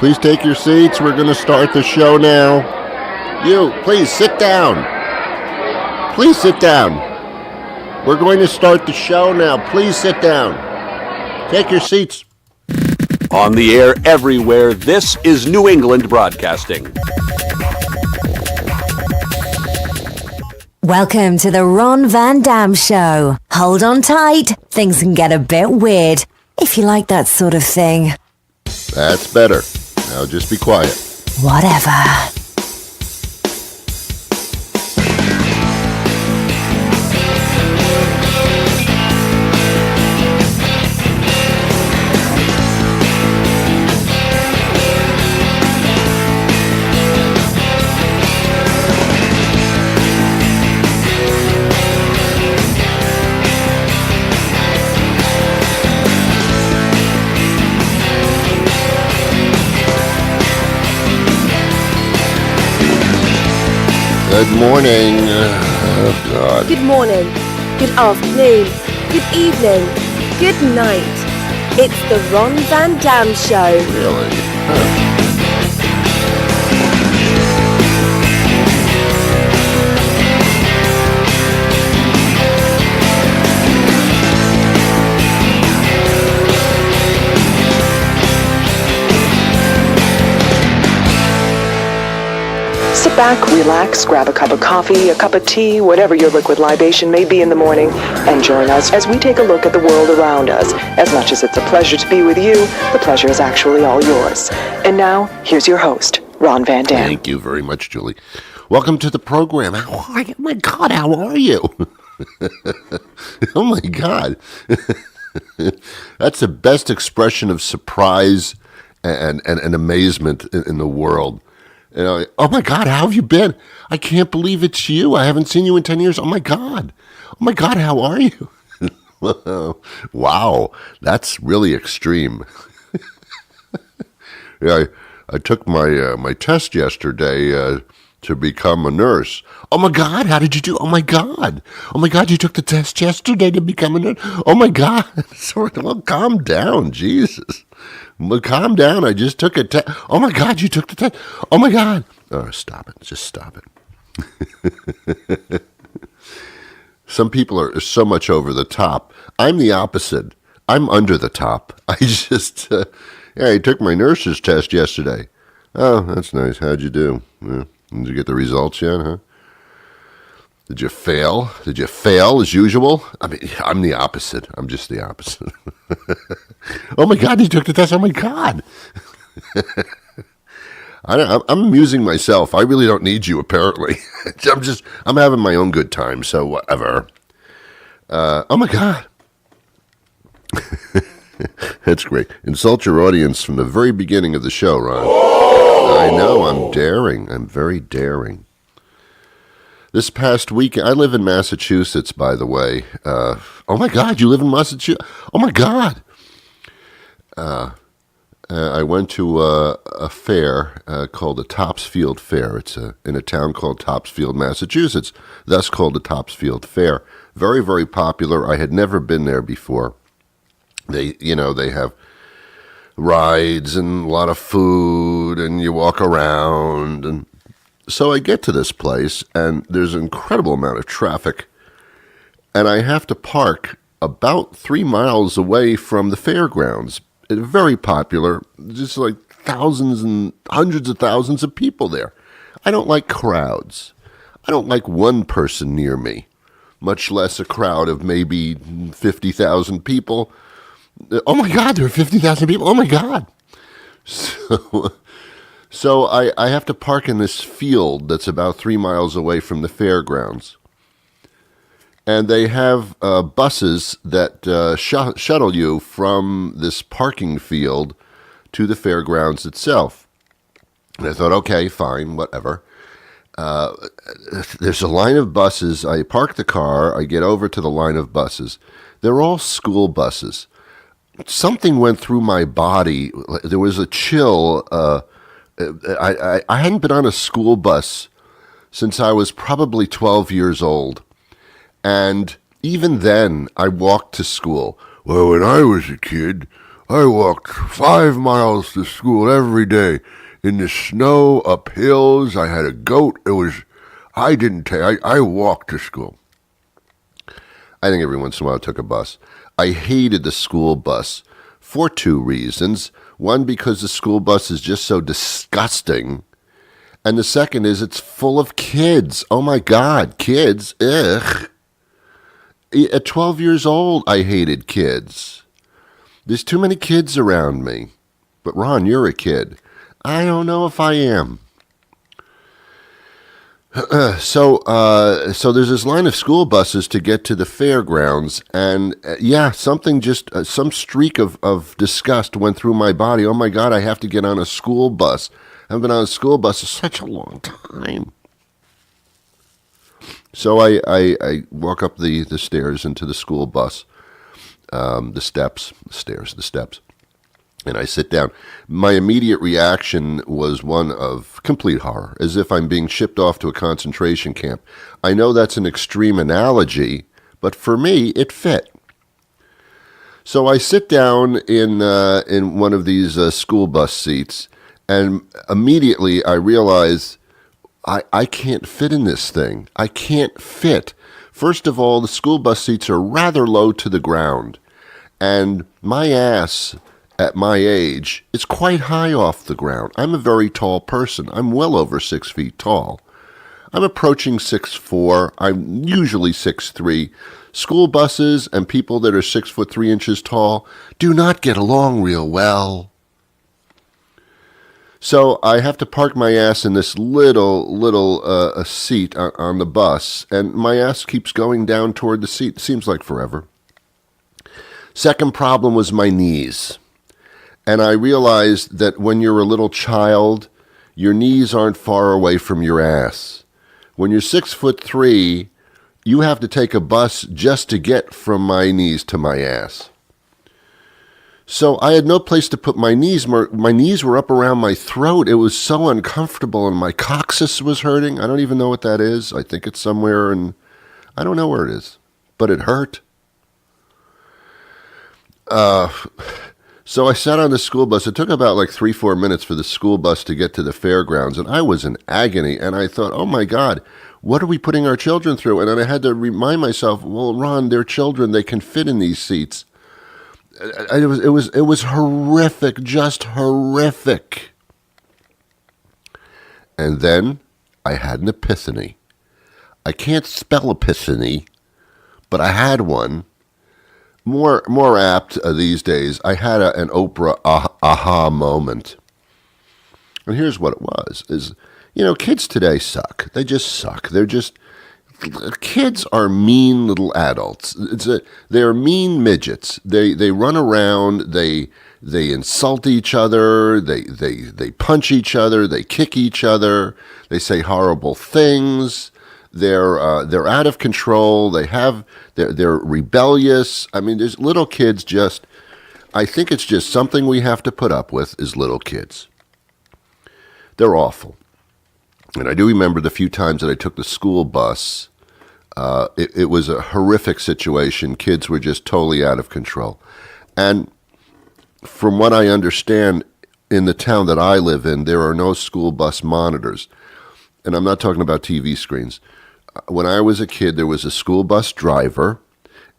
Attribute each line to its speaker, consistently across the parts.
Speaker 1: Please take your seats. We're going to start the show now. You, please sit down. Please sit down. We're going to start the show now. Please sit down. Take your seats.
Speaker 2: On the air everywhere, this is New England Broadcasting.
Speaker 3: Welcome to the Ron Van Dam Show. Hold on tight. Things can get a bit weird, if you like that sort of thing.
Speaker 1: That's better. Now just be quiet.
Speaker 3: Whatever.
Speaker 1: Good morning. Oh, God.
Speaker 4: Good morning, good afternoon, good evening, good night. It's the Ron Van Dam Show.
Speaker 1: Really? Huh.
Speaker 5: Sit back, relax, grab a cup of coffee, a cup of tea, whatever your liquid libation may be in the morning, and join us as we take a look at the world around us. As much as it's a pleasure to be with you, the pleasure is actually all yours. And now, here's your host, Ron Van Dam.
Speaker 1: Thank you very much, Julie. Welcome to the program. How are you? Oh, my God, how are you? Oh, my God. That's the best expression of surprise and amazement in the world. You know, oh my God, how have you been? I can't believe it's you. I haven't seen you in 10 years. Oh my God, how are you? Wow, that's really extreme. Yeah, I took my test yesterday to become a nurse. Oh my God, how did you do? Oh my God, you took the test yesterday to become a nurse. Oh my God, well, calm down, Jesus. Well, calm down. I just took a test. Oh, my God, you took the test. Oh, my God. Oh, stop it. Just stop it. Some people are so much over the top. I'm the opposite. I'm under the top. I just, I took my nurse's test yesterday. Oh, that's nice. How'd you do? Did you get the results yet, huh? Did you fail? Did you fail as usual? I mean, I'm the opposite. I'm just the opposite. Oh my God, you took the test. Oh my God. I'm amusing myself. I really don't need you, apparently. I'm having my own good time, so whatever. Oh my God. That's great. Insult your audience from the very beginning of the show, Ron. I know, I'm daring. I'm very daring. This past week, I live in Massachusetts, by the way. Oh my God, you live in Massachusetts? Oh my God. I went to a fair called the Topsfield Fair. It's in a town called Topsfield, Massachusetts, thus called the Topsfield Fair. Very, very popular. I had never been there before. They have rides and a lot of food, and you walk around, and so I get to this place, and there's an incredible amount of traffic, and I have to park about 3 miles away from the fairgrounds. It's very popular, just like thousands and hundreds of thousands of people there. I don't like crowds. I don't like one person near me, much less a crowd of maybe 50,000 people. Oh my God, there are 50,000 people. Oh my God. So I have to park in this field that's about 3 miles away from the fairgrounds. And they have buses that shuttle you from this parking field to the fairgrounds itself. And I thought, okay, fine, whatever. There's a line of buses. I park the car. I get over to the line of buses. They're all school buses. Something went through my body. There was a chill. I hadn't been on a school bus since I was probably 12 years old. And even then, I walked to school. Well, when I was a kid, I walked 5 miles to school every day in the snow, up hills. I had a goat. I walked to school. I think every once in a while I took a bus. I hated the school bus for 2 reasons. One, because the school bus is just so disgusting. And the second is it's full of kids. Oh my God, kids. Ugh. At 12 years old, I hated kids. There's too many kids around me. But Ron, you're a kid. I don't know if I am. So there's this line of school buses to get to the fairgrounds, and some streak of disgust went through my body. Oh my God, I have to get on a school bus. I haven't been on a school bus for such a long time. So I walk up the stairs into the school bus, the steps, and I sit down. My immediate reaction was one of complete horror, as if I'm being shipped off to a concentration camp. I know that's an extreme analogy, but for me, it fit. So I sit down in one of these school bus seats, and immediately I realize I can't fit in this thing. I can't fit. First of all, the school bus seats are rather low to the ground, and my ass at my age is quite high off the ground. I'm a very tall person. I'm well over 6 feet tall. I'm approaching 6'4". I'm usually 6'3". School buses and people that are 6'3" tall do not get along real well. So I have to park my ass in this little seat on the bus, and my ass keeps going down toward the seat. Seems like forever. Second problem was my knees. And I realized that when you're a little child, your knees aren't far away from your ass. When you're 6'3", you have to take a bus just to get from my knees to my ass. So I had no place to put my knees. My knees were up around my throat. It was so uncomfortable, and my coccyx was hurting. I don't even know what that is. I think it's somewhere, and I don't know where it is, but it hurt. So I sat on the school bus. It took about 3-4 minutes for the school bus to get to the fairgrounds, and I was in agony, and I thought, oh my God, what are we putting our children through? And then I had to remind myself, well, Ron, they're children. They can fit in these seats. It was horrific, just horrific. And then I had an epiphany. I can't spell epiphany, but I had one. More apt these days. I had an Oprah aha moment. And here's what it was. Kids today suck. They just suck. Kids are mean little adults. They're mean midgets. They run around, they insult each other, they punch each other, they kick each other, they say horrible things. They're out of control. They're rebellious. I mean, there's little kids I think it's just something we have to put up with is little kids. They're awful. And I do remember the few times that I took the school bus, it was a horrific situation. Kids were just totally out of control. And from what I understand, in the town that I live in, there are no school bus monitors. And I'm not talking about TV screens. When I was a kid, there was a school bus driver,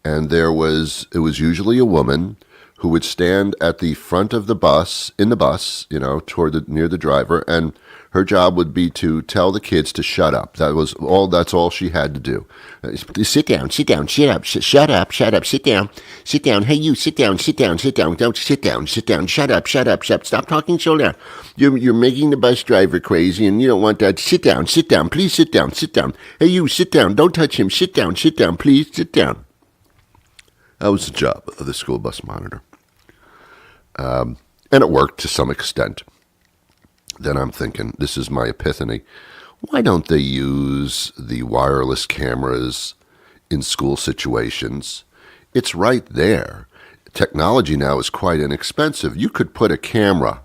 Speaker 1: and it was usually a woman who would stand at the front of the bus, in the bus, near the driver, and her job would be to tell the kids to shut up. That's all she had to do. Sit down, shut up, sit down, hey you, sit down, don't sit down, shut up, stop talking so loud. You're making the bus driver crazy, and you don't want that. Sit down, please sit down. Hey you, sit down, don't touch him, sit down, please sit down. That was the job of the school bus monitor. And it worked to some extent. Then I'm thinking, this is my epiphany. Why don't they use the wireless cameras in school situations? It's right there. Technology now is quite inexpensive. You could put a camera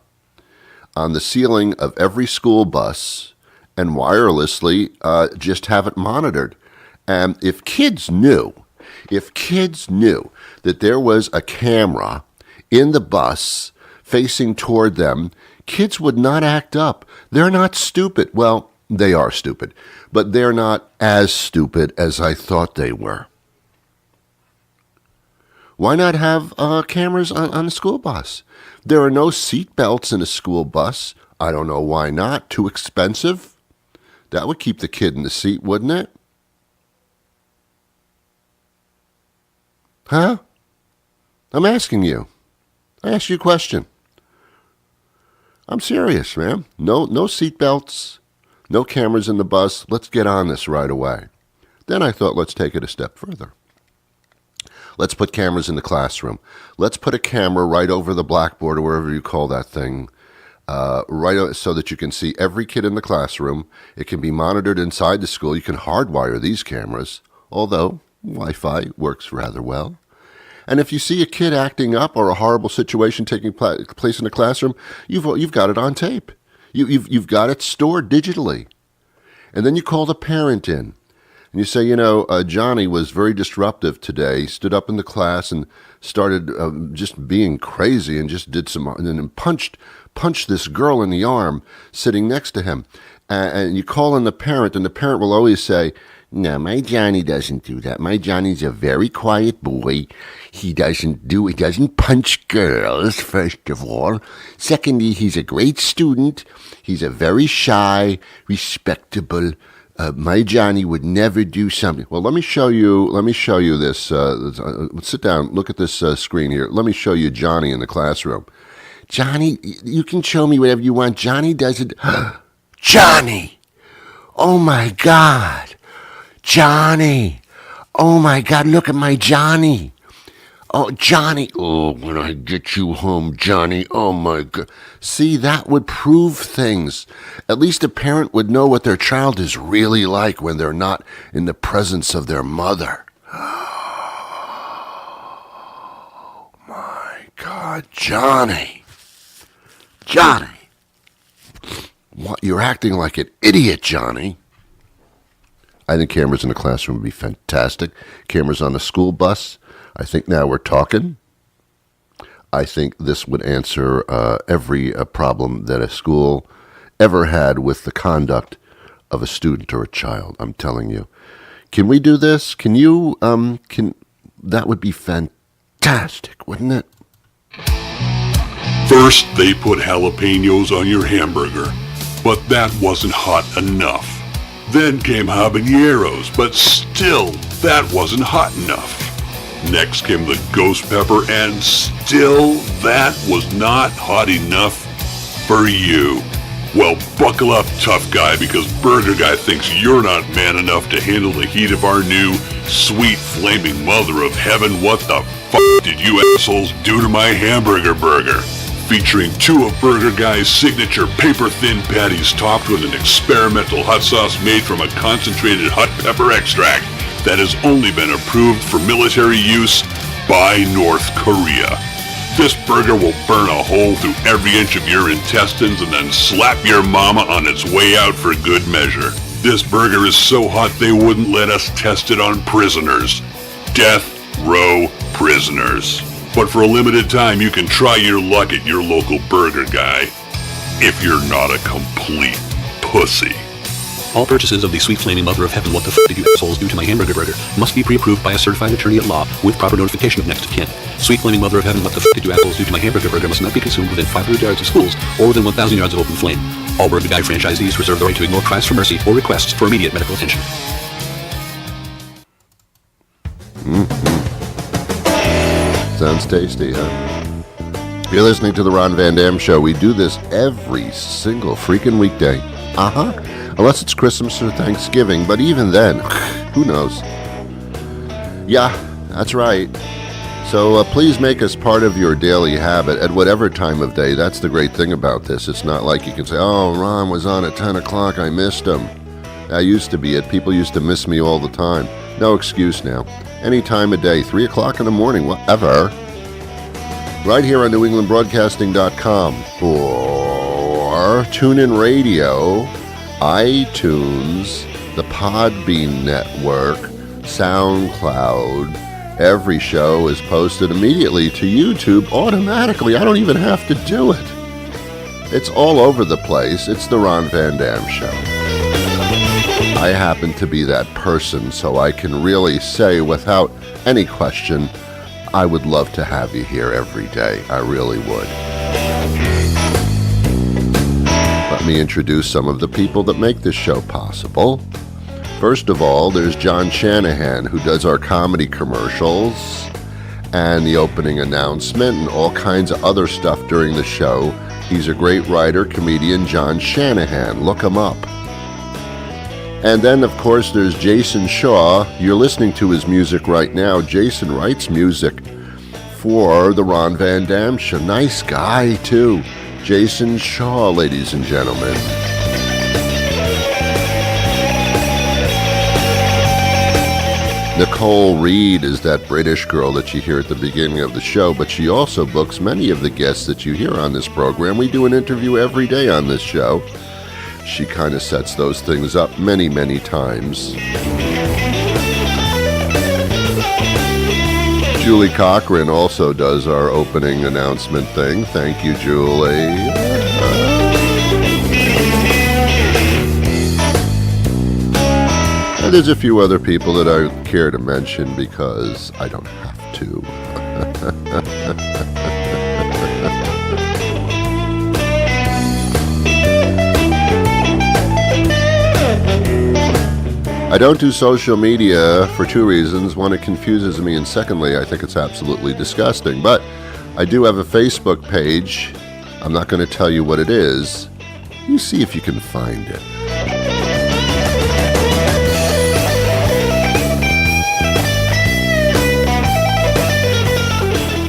Speaker 1: on the ceiling of every school bus and wirelessly just have it monitored. And if kids knew that there was a camera in the bus facing toward them, kids would not act up. They're not stupid. Well, they are stupid, but they're not as stupid as I thought they were. Why not have cameras on the school bus? There are no seat belts in a school bus. I don't know why not. Too expensive? That would keep the kid in the seat, wouldn't it? Huh? I'm asking you. I asked you a question. I'm serious, man. No seat belts, no cameras in the bus. Let's get on this right away. Then I thought, let's take it a step further. Let's put cameras in the classroom. Let's put a camera right over the blackboard or wherever you call that thing, so that you can see every kid in the classroom. It can be monitored inside the school. You can hardwire these cameras, although Wi-Fi works rather well. And if you see a kid acting up or a horrible situation taking place in the classroom, you've got it on tape. You've got it stored digitally. And then you call the parent in. And you say, Johnny was very disruptive today. He stood up in the class and started just being crazy and just did and then punched this girl in the arm sitting next to him. And you call in the parent, and the parent will always say, no, my Johnny doesn't do that. My Johnny's a very quiet boy. He doesn't punch girls, first of all. Secondly, he's a great student. He's a very shy, respectable. My Johnny would never do something. Well, let me show you this. Sit down. Look at this screen here. Let me show you Johnny in the classroom. Johnny, you can show me whatever you want. Johnny does it. Johnny! Oh, my God! Johnny! Oh, my God, look at my Johnny! Oh, Johnny! Oh, when I get you home, Johnny! Oh, my God! See, that would prove things. At least a parent would know what their child is really like when they're not in the presence of their mother. Oh, my God, Johnny! Johnny! What? You're acting like an idiot, Johnny. I think cameras in the classroom would be fantastic. Cameras on the school bus. I think now we're talking. I think this would answer every problem that a school ever had with the conduct of a student or a child. I'm telling you. Can we do this? Can you? That would be fantastic, wouldn't it?
Speaker 6: First, they put jalapenos on your hamburger, but that wasn't hot enough. Then came habaneros, but still, that wasn't hot enough. Next came the ghost pepper, and still, that was not hot enough for you. Well, buckle up, tough guy, because Burger Guy thinks you're not man enough to handle the heat of our new, sweet, flaming mother of heaven. What the fuck did you assholes do to my hamburger burger? Featuring 2 of Burger Guy's signature paper-thin patties topped with an experimental hot sauce made from a concentrated hot pepper extract that has only been approved for military use by North Korea. This burger will burn a hole through every inch of your intestines and then slap your mama on its way out for good measure. This burger is so hot they wouldn't let us test it on prisoners. Death row prisoners. But for a limited time, you can try your luck at your local Burger Guy. If you're not a complete pussy.
Speaker 2: All purchases of the Sweet Flaming Mother of Heaven, what the f*** did you assholes do to my hamburger burger, must be pre-approved by a certified attorney at law with proper notification of next of kin. Sweet Flaming Mother of Heaven, what the f*** did you assholes do to my hamburger burger must not be consumed within 500 yards of schools or within 1,000 yards of open flame. All Burger Guy franchisees reserve the right to ignore cries for mercy or requests for immediate medical attention.
Speaker 1: Sounds tasty, huh? You're listening to The Ron Van Dam Show. We do this every single freaking weekday. Unless it's Christmas or Thanksgiving, but even then, who knows? Yeah, that's right. So please make us part of your daily habit at whatever time of day. That's the great thing about this. It's not like you can say, oh, Ron was on at 10 o'clock, I missed him. That used to be it. People used to miss me all the time. No excuse now. Any time of day, 3 o'clock in the morning, whatever. Right here on NewEnglandBroadcasting.com or TuneIn Radio, iTunes, the Podbean Network, SoundCloud, Every show is posted immediately to YouTube automatically. I don't even have to do it. It's all over the place. It's the Ron Van Dam Show. I happen to be that person, so I can really say without any question, I would love to have you here every day. I really would. Let me introduce some of the people that make this show possible. First of all, there's John Shanahan, who does our comedy commercials and the opening announcement and all kinds of other stuff during the show. He's a great writer, comedian, John Shanahan. Look him up. And then, of course, there's Jason Shaw. You're listening to his music right now. Jason writes music for the Ron Van Dam Show. Nice guy, too. Jason Shaw, ladies and gentlemen. Nicole Reed is that British girl that you hear at the beginning of the show, but she also books many of the guests that you hear on this program. We do an interview every day on this show. She kind of sets those things up many, many times. Julie Cochran also does our opening announcement thing. Thank you, Julie. And there's a few other people that I care to mention because I don't have to. I don't do social media for two reasons. One, it confuses me, and secondly, I think it's absolutely disgusting. But I do have a Facebook page. I'm not going to tell you what it is. You see if you can find it.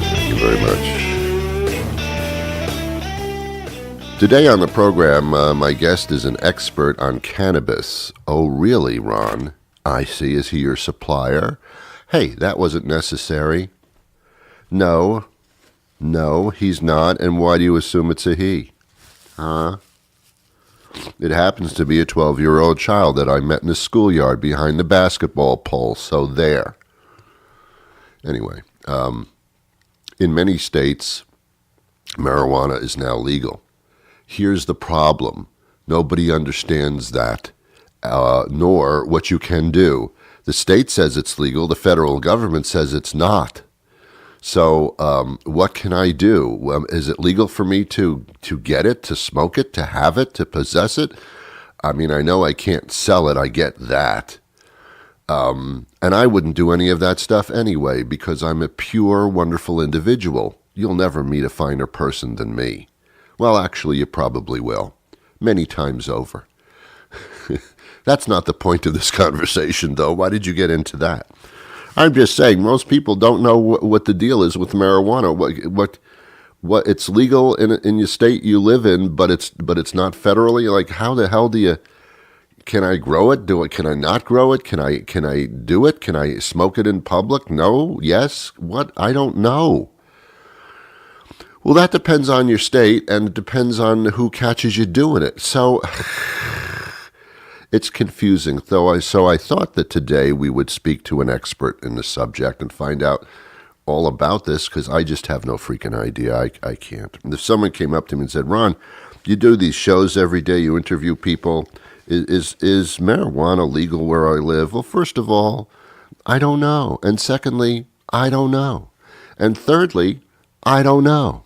Speaker 1: Thank you very much. Today on the program, my guest is an expert on cannabis. Oh, really, Ron? I see. Is he your supplier? Hey, that wasn't necessary. No, he's not. And why do you assume it's a he? Huh? It happens to be a 12-year-old child that I met in a schoolyard behind the basketball pole, so there. Anyway, in many states, marijuana is now legal. Here's the problem. Nobody understands that, nor what you can do. The state says it's legal. The federal government says it's not. So what can I do? Is it legal for me to get it, to smoke it, to have it, to possess it? I mean, I know I can't sell it. I get that. And I wouldn't do any of that stuff anyway because I'm a pure, wonderful individual. You'll never meet a finer person than me. Well, actually, you probably will. Many times over. That's not the point of this conversation, though. Why did you get into that? I'm just saying, most people don't know what the deal is with marijuana. What it's legal in your state you live in, but it's not federally. Like, how the hell do you? Can I grow it? Can I not grow it? Can I do it? Can I smoke it in public? No. Yes. What? I don't know. Well, that depends on your state, and it depends on who catches you doing it. So it's confusing. So I thought that today we would speak to an expert in the subject and find out all about this, because I just have no freaking idea. I can't. And if someone came up to me and said, Ron, you do these shows every day, you interview people, is marijuana legal where I live? Well, first of all, I don't know. And secondly, I don't know. And thirdly, I don't know.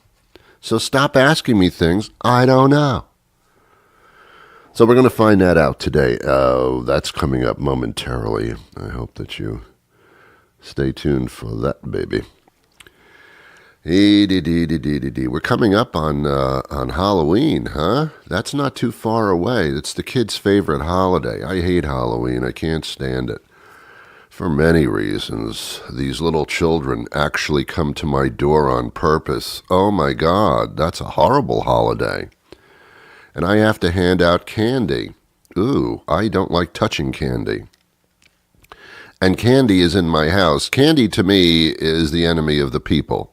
Speaker 1: So stop asking me things I don't know. So we're going to find that out today. That's coming up momentarily. I hope that you stay tuned for that, baby. We're coming up on Halloween, huh? That's not too far away. It's the kids' favorite holiday. I hate Halloween. I can't stand it. For many reasons. These little children actually come to my door on purpose. Oh my God, that's a horrible holiday. And I have to hand out candy. Ooh, I don't like touching candy. And candy is in my house. Candy to me is the enemy of the people.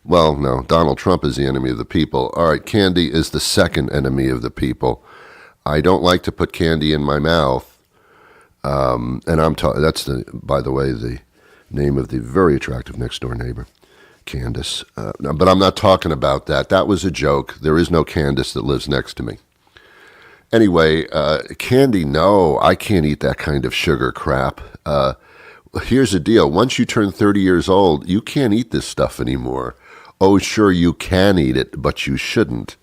Speaker 1: Well, no, Donald Trump is the enemy of the people. All right, candy is the second enemy of the people. I don't like to put candy in my mouth. And that's by the way, name of the very attractive next-door neighbor, Candace. But I'm not talking about that. That was a joke. There is no Candace that lives next to me. Anyway, candy, no, I can't eat that kind of sugar crap. Here's the deal. Once you turn 30 years old, you can't eat this stuff anymore. Oh, sure, you can eat it, but you shouldn't,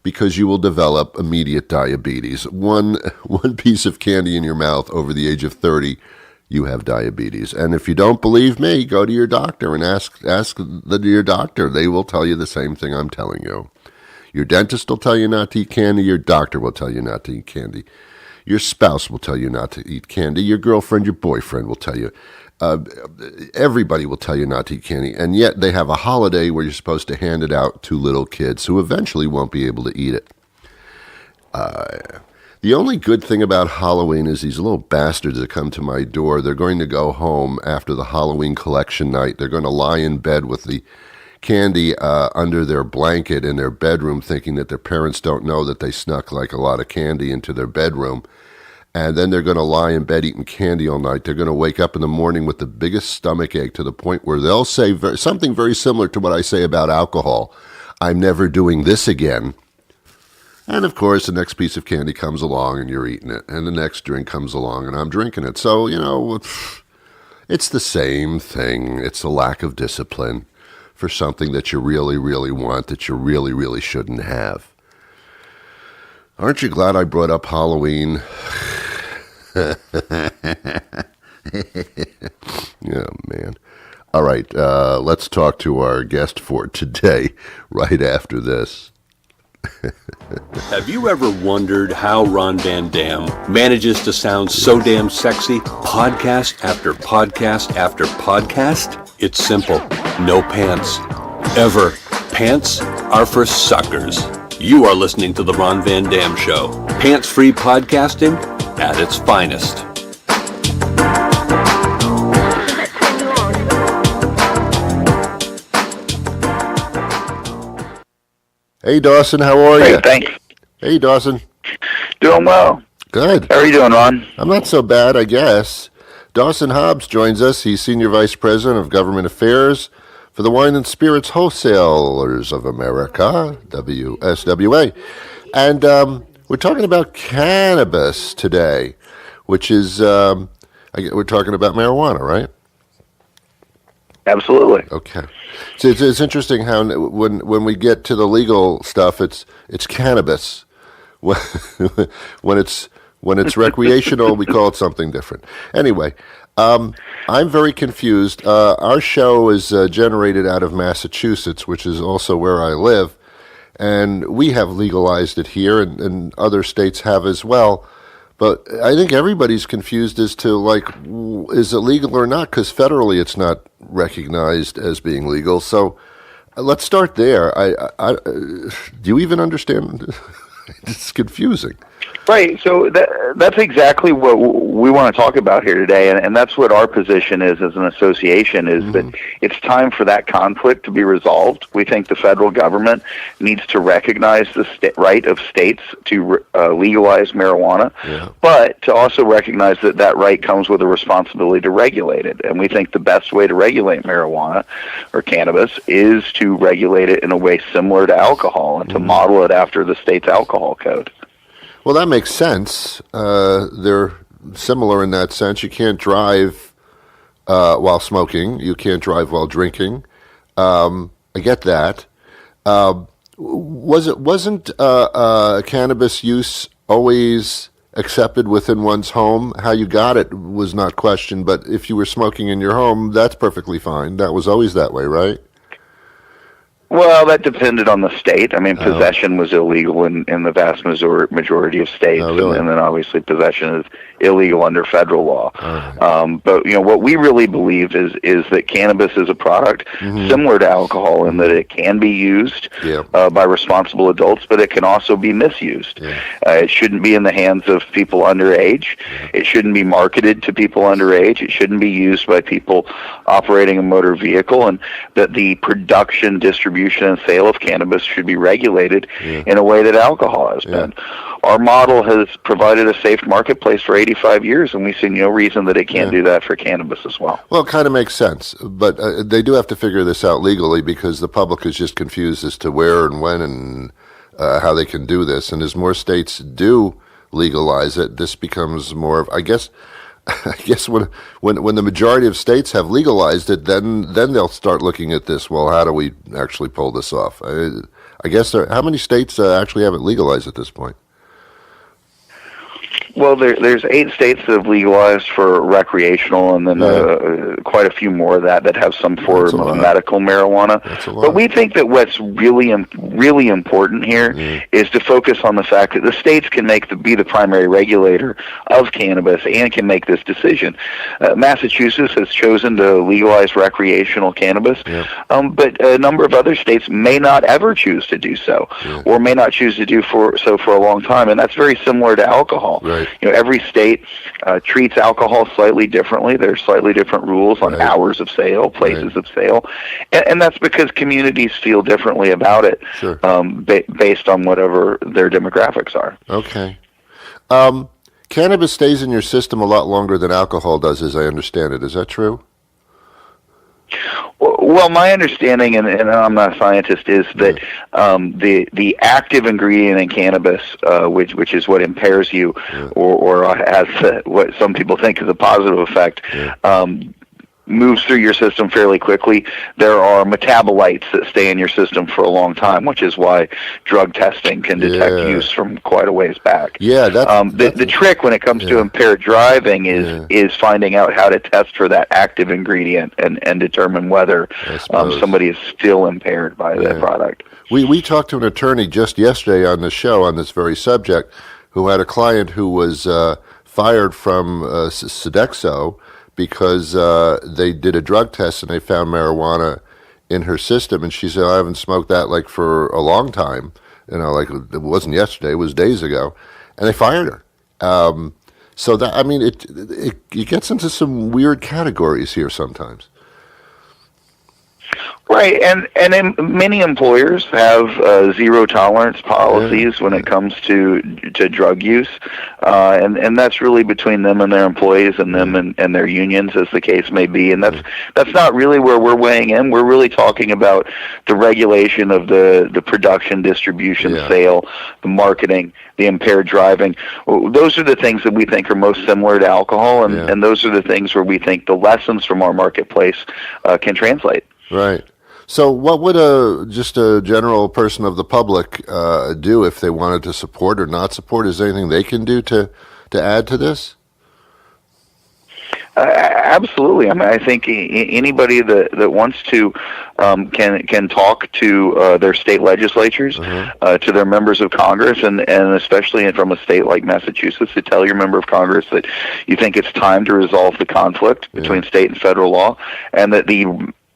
Speaker 1: because you will develop immediate diabetes. One piece of candy in your mouth over the age of 30, you have diabetes. And if you don't believe me, go to your doctor and ask your doctor. They will tell you the same thing I'm telling you. Your dentist will tell you not to eat candy. Your doctor will tell you not to eat candy. Your spouse will tell you not to eat candy. Your girlfriend, your boyfriend will tell you. Everybody will tell you not to eat candy. And yet they have a holiday where you're supposed to hand it out to little kids who eventually won't be able to eat it. The only good thing about Halloween is these little bastards that come to my door, they're going to go home after the Halloween collection night. They're going to lie in bed with the candy under their blanket in their bedroom, thinking that their parents don't know that they snuck like a lot of candy into their bedroom. And then they're going to lie in bed eating candy all night. They're going to wake up in the morning with the biggest stomach ache to the point where they'll say something very similar to what I say about alcohol. I'm never doing this again. And, of course, the next piece of candy comes along and you're eating it. And the next drink comes along and I'm drinking it. So, it's the same thing. It's a lack of discipline for something that you really, really want that you really, really shouldn't have. Aren't you glad I brought up Halloween? Oh, man. All right, let's talk to our guest for today right after this.
Speaker 2: Have you ever wondered how Ron Van Dam manages to sound so damn sexy, podcast after podcast after podcast? It's simple. No pants. Ever. Pants are for suckers. You are listening to The Ron Van Dam Show. Pants-free podcasting at its finest.
Speaker 1: Hey, Dawson, how are you?
Speaker 7: Hey, thanks.
Speaker 1: Hey, Dawson.
Speaker 7: Doing well.
Speaker 1: Good.
Speaker 7: How are you doing, Ron?
Speaker 1: I'm not so bad, I guess. Dawson Hobbs joins us. He's Senior Vice President of Government Affairs for the Wine and Spirits Wholesalers of America, WSWA. And we're talking about cannabis today, which is, we're talking about marijuana, right?
Speaker 7: Absolutely.
Speaker 1: Okay. So it's interesting how when we get to the legal stuff, it's cannabis. When it's recreational, we call it something different. Anyway, I'm very confused. Our show is generated out of Massachusetts, which is also where I live, and we have legalized it here, and other states have as well. But I think everybody's confused as to, is it legal or not? Because federally it's not recognized as being legal. So let's start there. Do you even understand? It's confusing.
Speaker 7: Right. So that's exactly what we want to talk about here today, and that's what our position is as an association, is that it's time for that conflict to be resolved. We think the federal government needs to recognize the right of states to legalize marijuana, but to also recognize that that right comes with a responsibility to regulate it. And we think the best way to regulate marijuana or cannabis is to regulate it in a way similar to alcohol and to model it after the state's alcohol code.
Speaker 1: Well, that makes sense. They're similar in that sense. You can't drive while smoking. You can't drive while drinking. I get that. Wasn't cannabis use always accepted within one's home? How you got it was not questioned, but if you were smoking in your home, that's perfectly fine. That was always that way, right?
Speaker 7: Well, that depended on the state. I mean, possession was illegal in the vast majority of states,
Speaker 1: really?
Speaker 7: and then obviously possession is illegal under federal law.
Speaker 1: Right.
Speaker 7: But what we really believe is that cannabis is a product similar to alcohol in that it can be used by responsible adults, but it can also be misused. It shouldn't be in the hands of people underage. It shouldn't be marketed to people underage. It shouldn't be used by people operating a motor vehicle, and that the production, distribution, and sale of cannabis should be regulated in a way that alcohol has been. our model has provided a safe marketplace for 85 years, and we see no reason that it can't do that for cannabis as well.
Speaker 1: Well, it kind of makes sense, but they do have to figure this out legally because the public is just confused as to where and when and how they can do this. And as more states do legalize it, this becomes more of, I guess when the majority of states have legalized it, then they'll start looking at this. Well, how do we actually pull this off? I guess how many states actually have it legalized at this point?
Speaker 7: Well, there's 8 states that have legalized for recreational, and then quite a few more that have some form of medical marijuana. But we think that what's really important here is to focus on the fact that the states can be the primary regulator of cannabis and can make this decision. Massachusetts has chosen to legalize recreational cannabis, but a number of other states may not ever choose to do so, or may not choose to do so for a long time, and that's very similar to alcohol.
Speaker 1: Right.
Speaker 7: Every state treats alcohol slightly differently. There's slightly different rules on hours of sale, places of sale, and that's because communities feel differently about it, based on whatever their demographics are.
Speaker 1: Okay. Cannabis stays in your system a lot longer than alcohol does, as I understand it. Is that true?
Speaker 7: Well, my understanding, and I'm not a scientist, is that the active ingredient in cannabis, which is what impairs you, or has what some people think is a positive effect, moves through your system fairly quickly. There are metabolites that stay in your system for a long time, which is why drug testing can detect use from quite a ways back. Yeah, the trick when it comes to impaired driving is finding out how to test for that active ingredient and determine whether somebody is still impaired by that product.
Speaker 1: We talked to an attorney just yesterday on the show on this very subject who had a client who was fired from Sodexo because they did a drug test and they found marijuana in her system, and she said, I haven't smoked that like for a long time. It wasn't yesterday, it was days ago. And they fired her. So that, I mean, it gets into some weird categories here sometimes.
Speaker 7: Right, and many employers have zero tolerance policies when it comes to drug use, and that's really between them and their employees, and them and their unions, as the case may be. And that's not really where we're weighing in. We're really talking about the regulation of the production, distribution, sale, the marketing, the impaired driving. Those are the things that we think are most similar to alcohol, and those are the things where we think the lessons from our marketplace can translate.
Speaker 1: Right. So what would just a general person of the public do if they wanted to support or not support? Is there anything they can do to add to this?
Speaker 7: Absolutely. I mean, I think anybody that wants to can talk to their state legislatures, to their members of Congress, and especially from a state like Massachusetts, to tell your member of Congress that you think it's time to resolve the conflict between state and federal law, and that the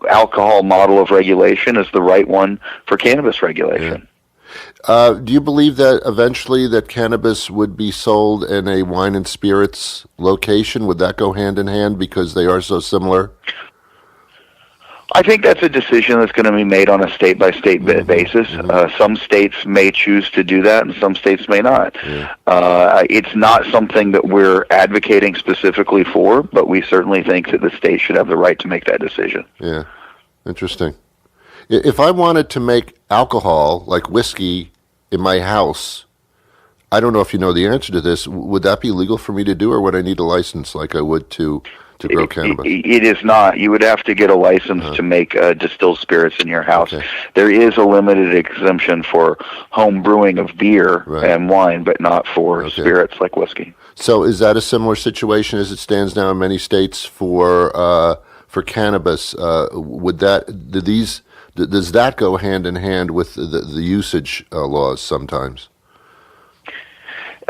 Speaker 7: alcohol model of regulation is the right one for cannabis regulation.
Speaker 1: Do you believe that eventually that cannabis would be sold in a wine and spirits location? Would that go hand in hand because they are so similar?
Speaker 7: I think that's a decision that's going to be made on a state-by-state basis. Some states may choose to do that, and some states may not. It's not something that we're advocating specifically for, but we certainly think that the state should have the right to make that decision.
Speaker 1: Yeah, interesting. If I wanted to make alcohol, like whiskey, in my house, I don't know if you know the answer to this, would that be legal for me to do, or would I need a license like I would to grow cannabis?
Speaker 7: It is not. You would have to get a license to make distilled spirits in your house. There is a limited exemption for home brewing of beer and wine, but not for spirits like whiskey.
Speaker 1: So is that a similar situation as it stands now in many states for cannabis? Does that go hand in hand with the usage laws sometimes?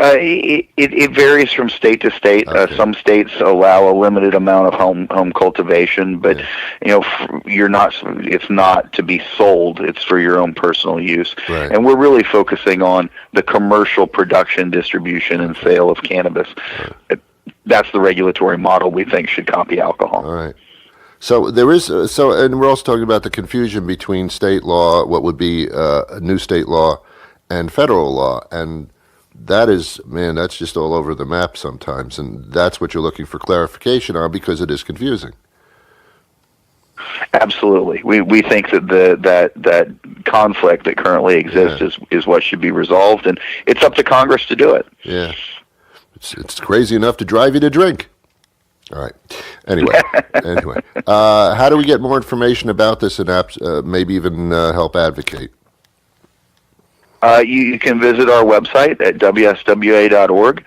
Speaker 7: It varies from state to state. Some states allow a limited amount of home cultivation, but it's not to be sold. It's for your own personal use. And we're really focusing on the commercial production, distribution, and sale of cannabis. That's the regulatory model we think should copy alcohol.
Speaker 1: All right. So there is and we're also talking about the confusion between state law, what would be a new state law, and federal law. And That is, man, that's just all over the map sometimes, and that's what you're looking for clarification on because it is confusing.
Speaker 7: Absolutely. We think that that conflict that currently exists is what should be resolved, and it's up to Congress to do it.
Speaker 1: Yeah. It's crazy enough to drive you to drink. All right. Anyway, how do we get more information about this and maybe even help advocate?
Speaker 7: You can visit our website at wswa.org.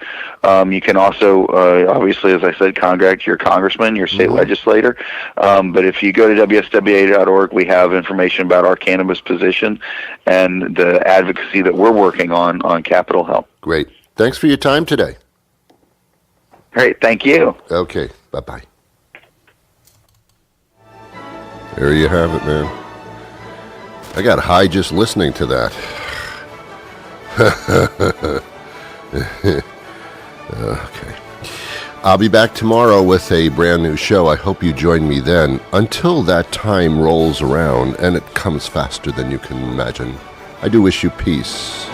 Speaker 7: You can also, obviously, as I said, contact your congressman, your state legislator. But if you go to wswa.org, we have information about our cannabis position and the advocacy that we're working on Capitol Hill.
Speaker 1: Great. Thanks for your time today.
Speaker 7: Great. Thank you.
Speaker 1: Okay. Bye-bye. There you have it, man. I got high just listening to that. Okay. I'll be back tomorrow with a brand new show. I hope you join me then. Until that time rolls around, and it comes faster than you can imagine, I do wish you peace.